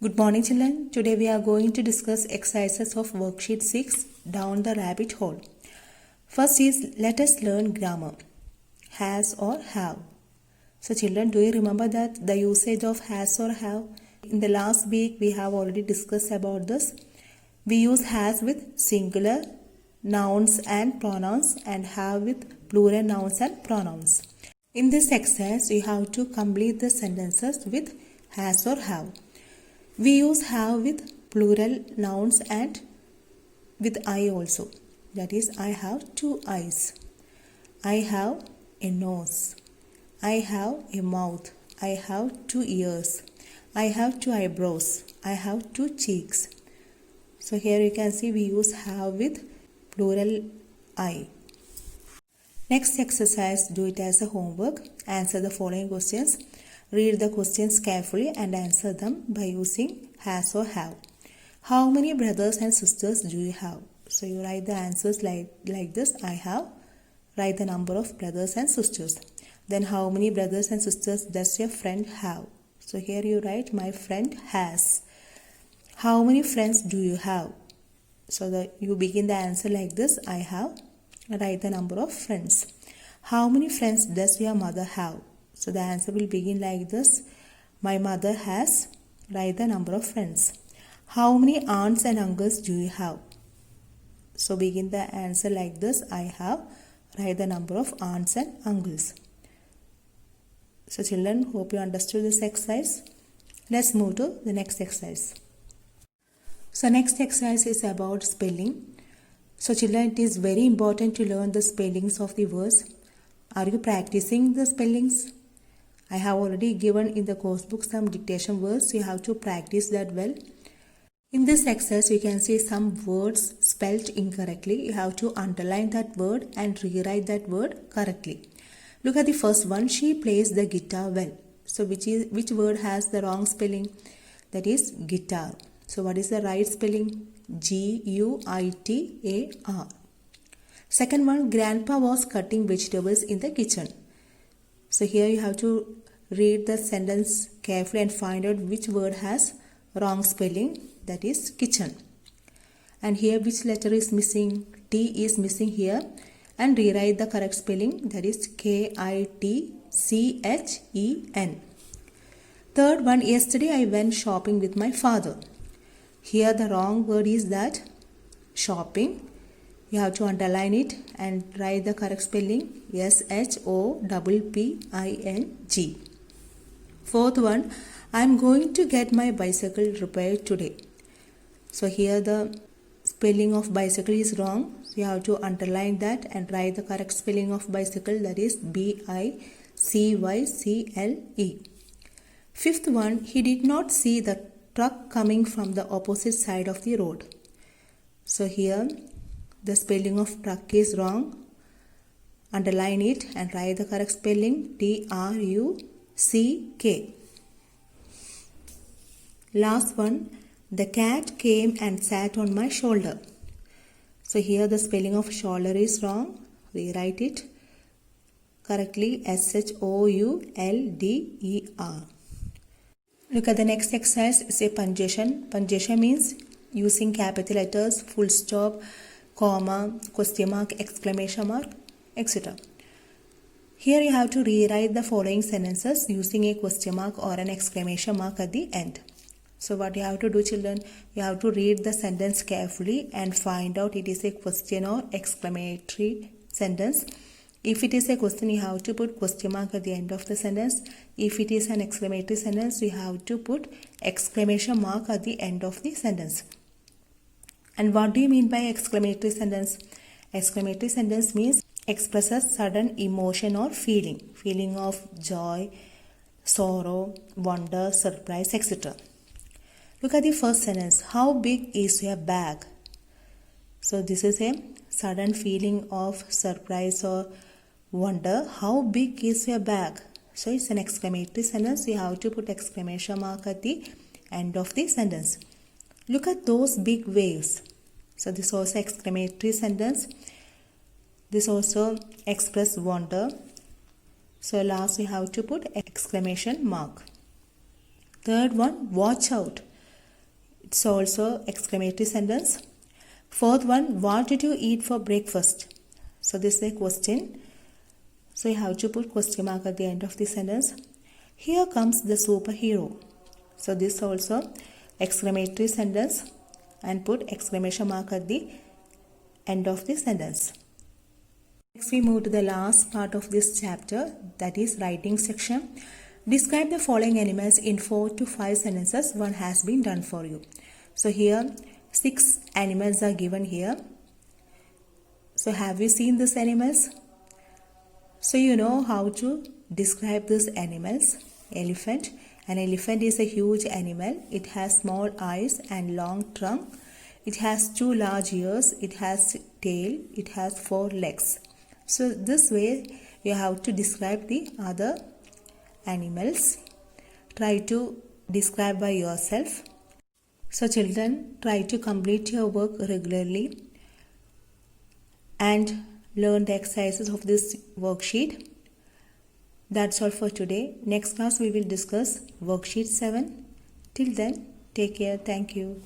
Good morning, children. Today we are going to discuss exercises of worksheet 6 down the rabbit hole. First is let us learn grammar. Has or have. So children, do you remember that the usage of has or have? In the last week we have already discussed about this. We use has with singular nouns and pronouns and have with plural nouns and pronouns. In this exercise you have to complete the sentences with has or have. We use have with plural nouns and with I also. That is, I have 2 eyes. I have a nose. I have a mouth. I have 2 ears. I have 2 eyebrows. I have 2 cheeks. So here you can see we use have with plural I. Next exercise, do it as a homework. Answer the following questions. Read the questions carefully and answer them by using has or have. How many brothers and sisters do you have? So you write the answers like this. I have. Write the number of brothers and sisters. Then how many brothers and sisters does your friend have? So here you write my friend has. How many friends do you have? So you begin the answer like this. I have. Write the number of friends. How many friends does your mother have? So the answer will begin like this. My mother has. Write the number of friends. How many aunts and uncles do you have? So begin the answer like this. I have. Write the number of aunts and uncles. So children, hope you understood this exercise. Let's move to the next exercise. So next exercise is about spelling. So children, it is very important to learn the spellings of the words. Are you practicing the spellings? I have already given in the course book some dictation words. You have to practice that well. In this exercise, you can see some words spelled incorrectly. You have to underline that word and rewrite that word correctly. Look at the first one. She plays the guitar well. So which word has the wrong spelling? That is guitar. So what is the right spelling? G-U-I-T-A-R. Second one, Grandpa was cutting vegetables in the kitchen. So here you have to read the sentence carefully and find out which word has wrong spelling, that is kitchen. And here which letter is missing? T is missing here, and rewrite the correct spelling, that is K-I-T-C-H-E-N. Third one, yesterday I went shopping with my father. Here the wrong word is that shopping. You have to underline it and write the correct spelling, S-H-O-P-P-I-N-G. Fourth one, I am going to get my bicycle repaired today. So here the spelling of bicycle is wrong. So you have to underline that and write the correct spelling of bicycle, that is B-I-C-Y-C-L-E. Fifth one, he did not see the truck coming from the opposite side of the road. So here the spelling of truck is wrong. Underline it and write the correct spelling, T-R-U-C-K. Last one, the cat came and sat on my shoulder. So here the spelling of shoulder is wrong. Rewrite it correctly, S-H-O-U-L-D-E-R. Look at the next exercise. It's a punctuation. Punctuation means using capital letters, full stop, comma, question mark, exclamation mark, etc. Here you have to rewrite the following sentences using a question mark or an exclamation mark at the end. So what you have to do, children, you have to read the sentence carefully and find out it is a question or exclamatory sentence. If it is a question, you have to put question mark at the end of the sentence. If it is an exclamatory sentence, you have to put exclamation mark at the end of the sentence. And what do you mean by exclamatory sentence? Exclamatory sentence means expresses sudden emotion or feeling. Feeling of joy, sorrow, wonder, surprise, etc. Look at the first sentence. How big is your bag? So this is a sudden feeling of surprise or wonder. How big is your bag? So it's an exclamatory sentence. You have to put exclamation mark at the end of the sentence. Look at those big waves. So this also exclamatory sentence. This also express wonder. So last we have to put exclamation mark. Third one, watch out. It's also exclamatory sentence. Fourth one, what did you eat for breakfast? So this is a question. So you have to put question mark at the end of the sentence. Here comes the superhero. So this also exclamatory sentence and put exclamation mark at the end of the sentence. Next we move to the last part of this chapter, that is writing section. Describe the following animals in 4 to 5 sentences. One has been done for you. So here 6 animals are given here. So have you seen these animals? So you know how to describe these animals. Elephant. An elephant is a huge animal. It has small eyes and long trunk. It has 2 large ears. It has tail. It has 4 legs. So this way you have to describe the other animals. Try to describe by yourself. So children, try to complete your work regularly and learn the exercises of this worksheet. That's all for today. Next class we will discuss worksheet 7. Till then, take care. Thank you.